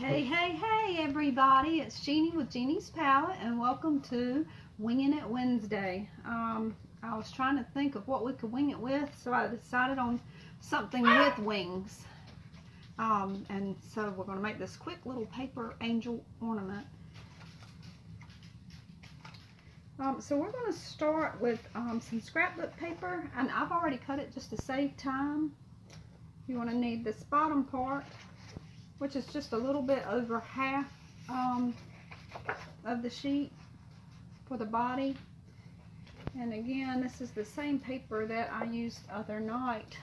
Hey, hey, hey, everybody. It's Jeannie with Jeannie's Palette, and welcome to Winging It Wednesday. I was trying to think of what we could wing it with, so I decided on something with wings. And so we're going to make this quick little paper angel ornament. So we're going to start with some scrapbook paper, and I've already cut it just to save time. You want to need this bottom part, which is just a little bit over half of the sheet for the body. And again, this is the same paper that I used other night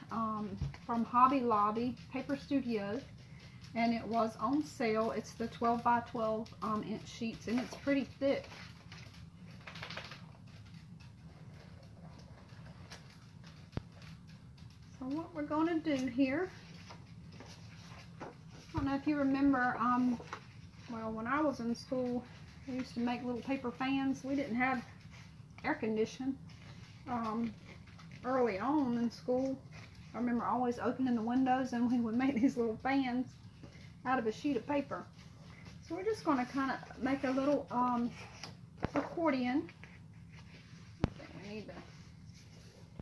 from Hobby Lobby Paper Studio, and it was on sale. It's the 12 by 12 inch sheets, and it's pretty thick. So what we're going to do here, I don't know if you remember, well, when I was in school, we used to make little paper fans. We didn't have air conditioning early on in school. I remember always opening the windows, and we would make these little fans out of a sheet of paper. So we're just going to kind of make a little accordion. I think we need to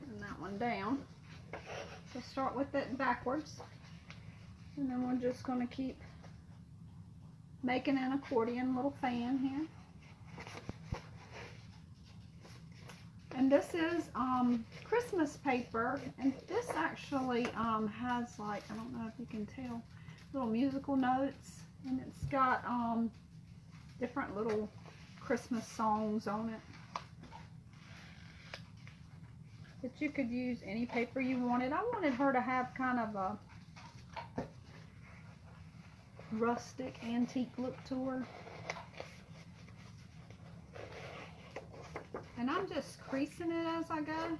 turn that one down. So start with it backwards, and then we're just going to keep making an accordion little fan here. And this is Christmas paper, and this actually has, like, I don't know if you can tell, little musical notes, and it's got different little Christmas songs on it. But you could use any paper you wanted. I wanted her to have kind of a rustic, antique look to her. And I'm just creasing it as I go.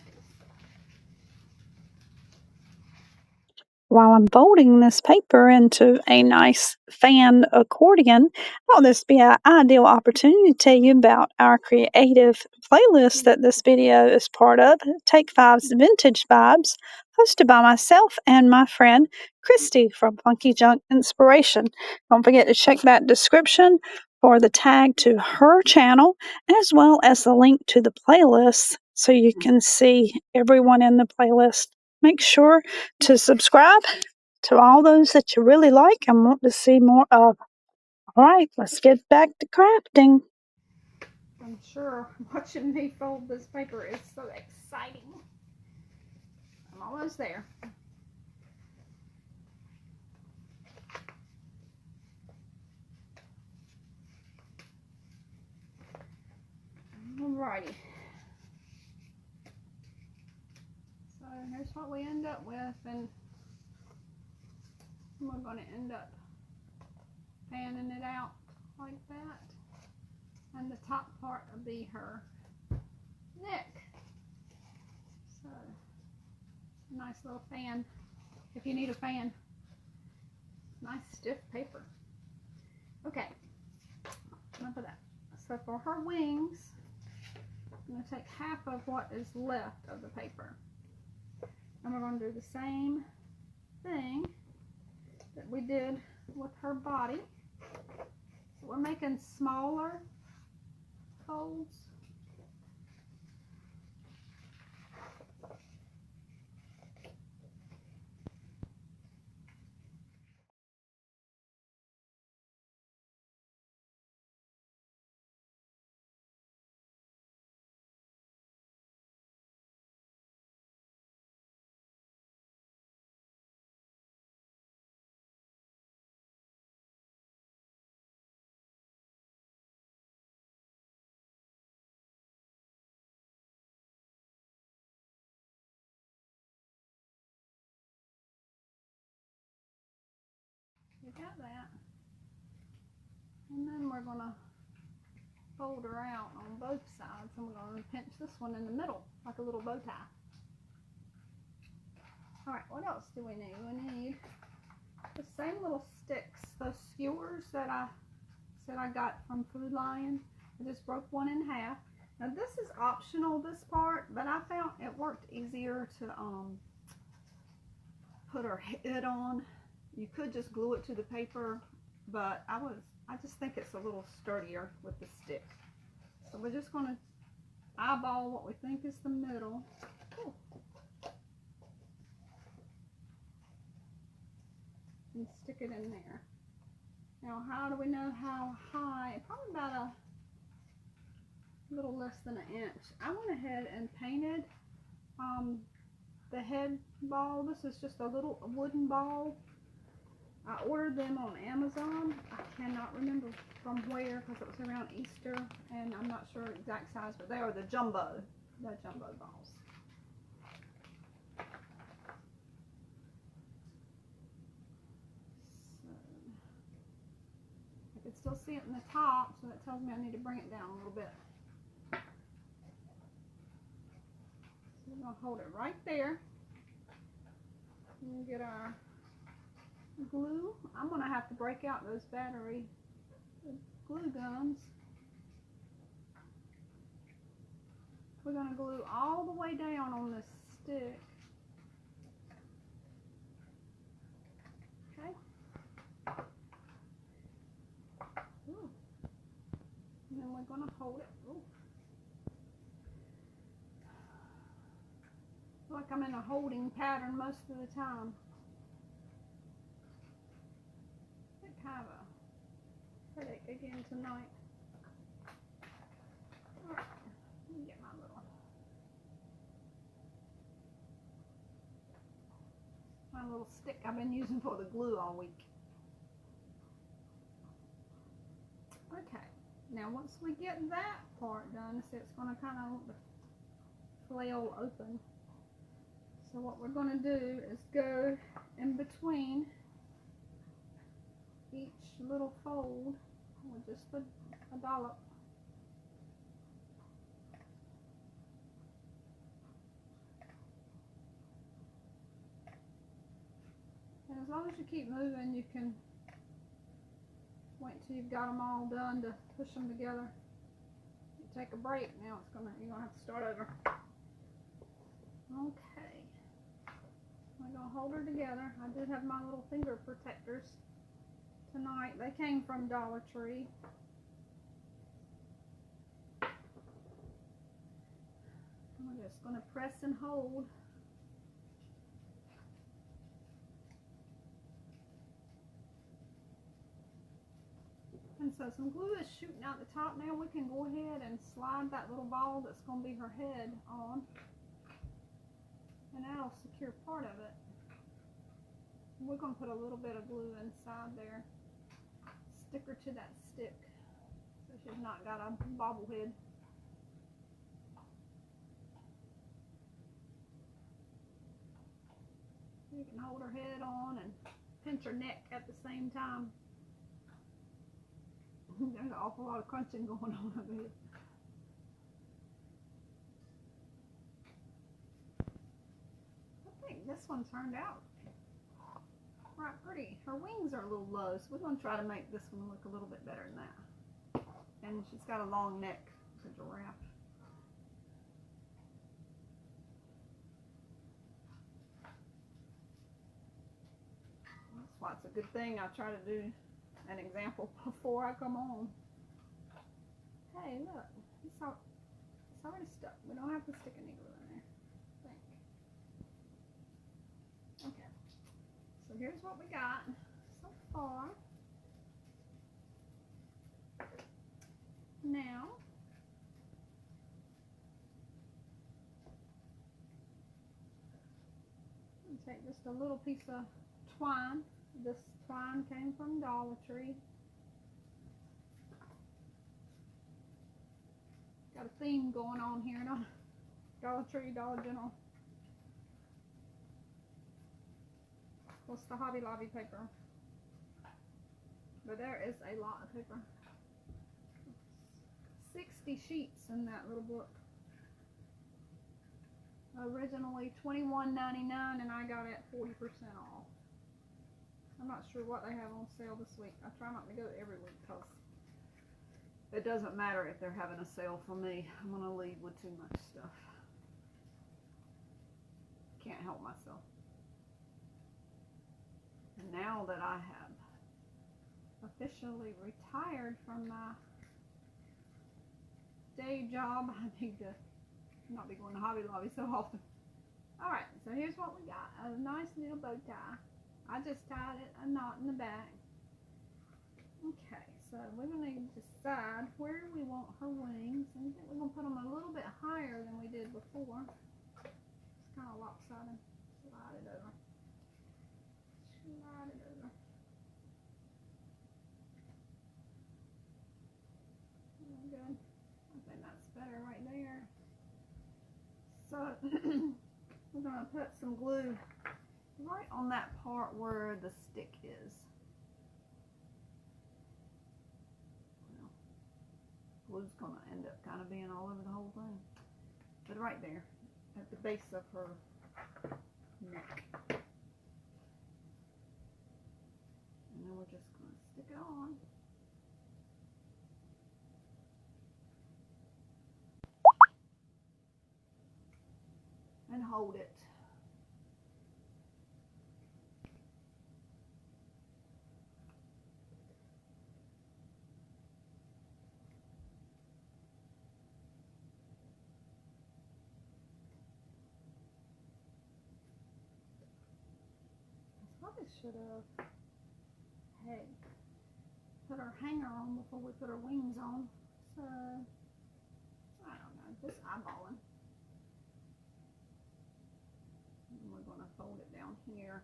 While I'm folding this paper into a nice fan accordion, I thought this would be an ideal opportunity to tell you about our creative playlist that this video is part of, Take Five's Vintage Vibes, hosted by myself and my friend Christy from Funky Junk Inspiration. Don't forget to check that description for the tag to her channel, as well as the link to the playlist so you can see everyone in the playlist. Make sure to subscribe to all those that you really like and want to see more of. All right, let's get back to crafting. I'm sure watching me fold this paper is so exciting. I'm almost there. Alrighty. So here's what we end up with, and we're going to end up fanning it out like that. And the top part will be her neck. So, nice little fan. If you need a fan, nice stiff paper. Okay, enough of that. So for her wings, I'm going to take half of what is left of the paper, and we're going to do the same thing that we did with her body. So we're making smaller folds. You got that. And then we're going to fold her out on both sides, and we're going to pinch this one in the middle like a little bow tie. Alright, what else do we need? We need the same little sticks, those skewers that I said I got from Food Lion. I just broke one in half. Now this is optional, this part, but I found it worked easier to put her head on. You could just glue it to the paper but I just think it's a little sturdier with the stick. So we're just going to eyeball what we think is the middle. Ooh. And stick it in there. Now, how do we know how high? Probably about a little less than an inch. I went ahead and painted the head ball. This is just a little wooden ball. I ordered them on Amazon. I cannot remember from where because it was around Easter, and I'm not sure exact size, but they are the jumbo balls. So I can still see it in the top, so that tells me I need to bring it down a little bit. So we're going to hold it right there. And get our glue. I'm going to have to break out those battery glue guns. We're going to glue all the way down on this stick. Okay. Ooh. And then we're going to hold it. Ooh. I feel like I'm in a holding pattern most of the time. Kind of a headache again tonight. Alright, let me get my little stick I've been using for the glue all week. Okay, now once we get that part done, see it's going to kind of flail open. So what we're going to do is go in between each little fold with just a dollop. And as long as you keep moving, you can wait till you've got them all done to push them together. You take a break, now you're gonna have to start over. Okay. I'm gonna hold her together. I did have my little finger protectors tonight. They came from Dollar Tree. I'm just going to press and hold. And so some glue is shooting out the top now. We can go ahead and slide that little ball that's going to be her head on. And that'll secure part of it. We're going to put a little bit of glue inside there. Stick her to that stick so she's not got a bobblehead. You can hold her head on and pinch her neck at the same time. There's an awful lot of crunching going on over here. I think this one turned out right pretty. Her wings are a little low, so we're going to try to make this one look a little bit better than that. And she's got a long neck, it's a giraffe. That's why it's a good thing I try to do an example before I come on. Hey, look, it's already stuck. We don't have to stick any glue in there, I think. Okay, so here's what we got so far. Now, I'm take just a little piece of twine. This twine came from Dollar Tree. Got a theme going on here, no? Dollar Tree, Dollar General. What's the Hobby Lobby paper? But there is a lot of paper. 60 sheets in that little book. Originally $21.99 and I got it 40% off. I'm not sure what they have on sale this week. I try not to go every week because it doesn't matter if they're having a sale for me. I'm going to leave with too much stuff. Can't help myself. And now that I have officially retired from my day job. I need to not be going to Hobby Lobby so often. Alright, so here's what we got. A nice little bow tie. I just tied a knot in the back. Okay, so we're going to decide where we want her wings. And I think we're going to put them a little bit higher than we did before. It's kind of lopsided. Slide it over. Slide it over. Good. I think that's better right there. So we're going to put some glue right on that part where the stick is. Well, glue's going to end up kind of being all over the whole thing. But right there, at the base of her neck. And then we're just going to stick it on. And hold it. I probably should have put our hanger on before we put our wings on. So, I don't know, just eyeballing. And we're going to fold it down here.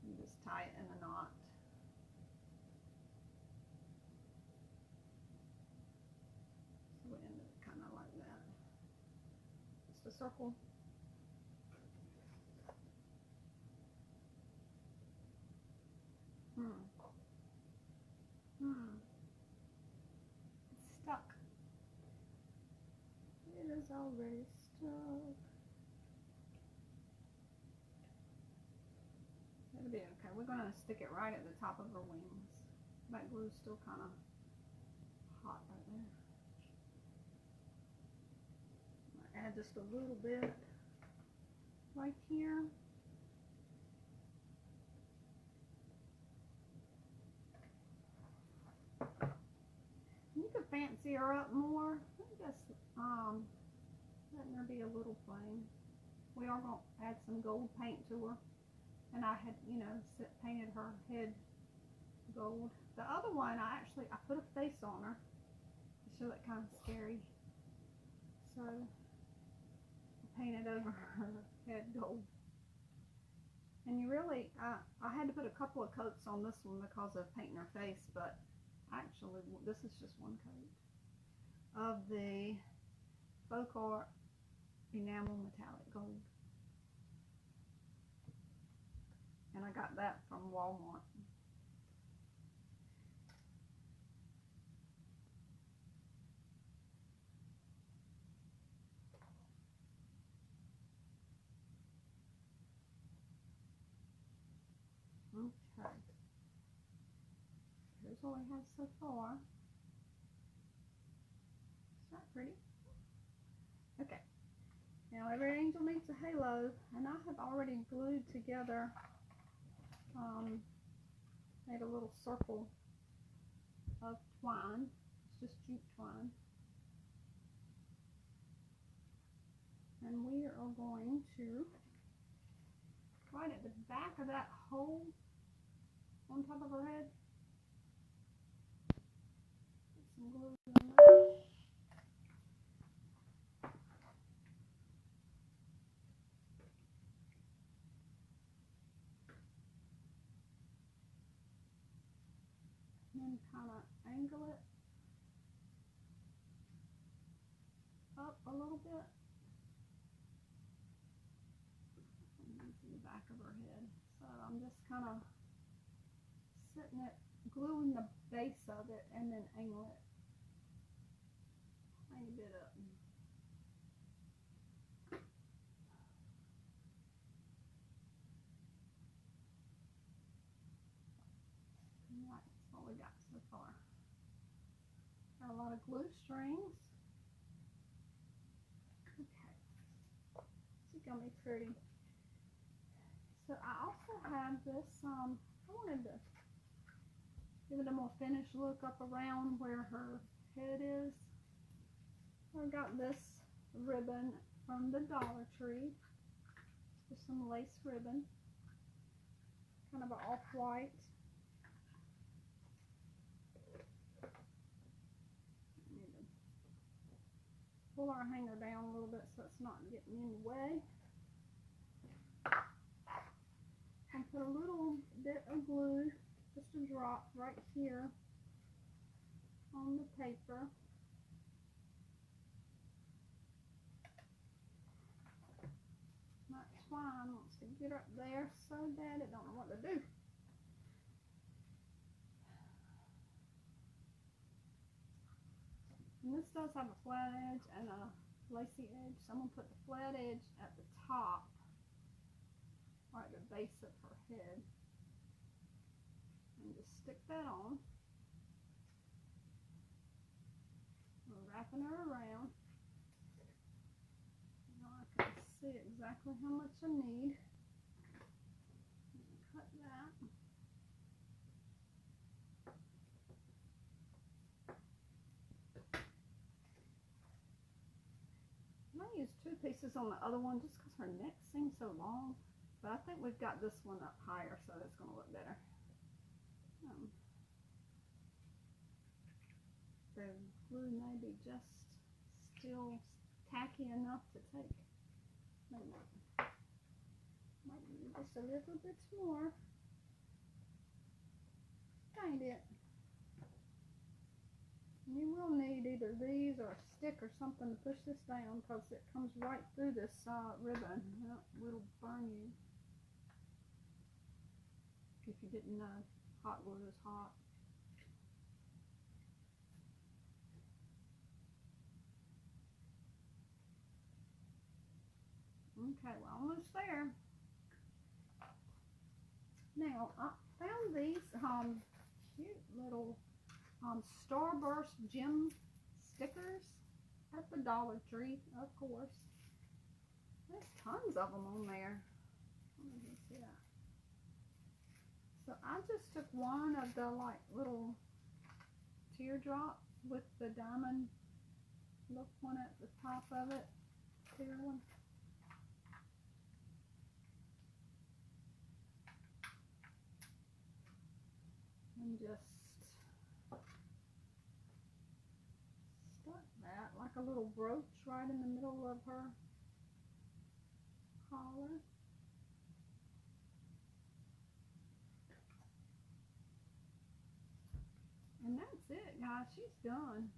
And just tie it in a knot. So we end it kind of like that. Just a circle. It's stuck. It is already stuck. It'll be okay. We're going to stick it right at the top of her wings. That glue's still kind of hot right there. I'm going to add just a little bit right here. You could fancy her up more. I guess letting her be a little plain. We are going to add some gold paint to her. And I had, you know, painted her head gold. The other one, I put a face on her to show it kind of scary. So, I painted over her head gold. And you really, I had to put a couple of coats on this one because of painting her face, but actually, this is just one coat of the Folk Art Enamel Metallic Gold. And I got that from Walmart. Okay. Here's what we have so far. Is that pretty? Okay. Now every angel needs a halo, and I have already glued together, made a little circle of twine. It's just jute twine. And we are going to, right at the back of that hole on top of her head, put some glue in there. And kind of angle it up a little bit. Into the back of her head. So I'm just kind of setting it, gluing the base of it, and then angle it a tiny bit up. Right, that's all we got so far. Got a lot of glue strings. Okay, it's gonna be pretty. So I also have this, I wanted to give it a more finished look up around where her head is. I got this ribbon from the Dollar Tree. Just some lace ribbon. Kind of an off-white. Pull our hanger down a little bit so it's not getting in the way. And put a little bit of glue, just a drop right here on the paper. My twine wants to get up there so bad it don't know what to do. And this does have a flat edge and a lacy edge, so I'm going to put the flat edge at the top, right at the base of her head, and just stick that on. We're wrapping her around. Now I can see exactly how much I need. Cut that. I might use 2 pieces on the other one just because her neck seems so long. But I think we've got this one up higher, so it's going to look better. The glue may be just still tacky enough to take. Maybe might need just a little bit more. Find it. You will need either these or a stick or something to push this down because it comes right through this ribbon. It'll burn you. If you didn't know, hot glue is hot. Okay, we're almost there. Now, I found these cute little Starburst gem stickers at the Dollar Tree, of course. There's tons of them on there. Let me see that. So I just took one of the like little teardrop with the diamond look one at the top of it. Clear one. And just stuck that like a little brooch right in the middle of her collar. And that's it, guys. She's done.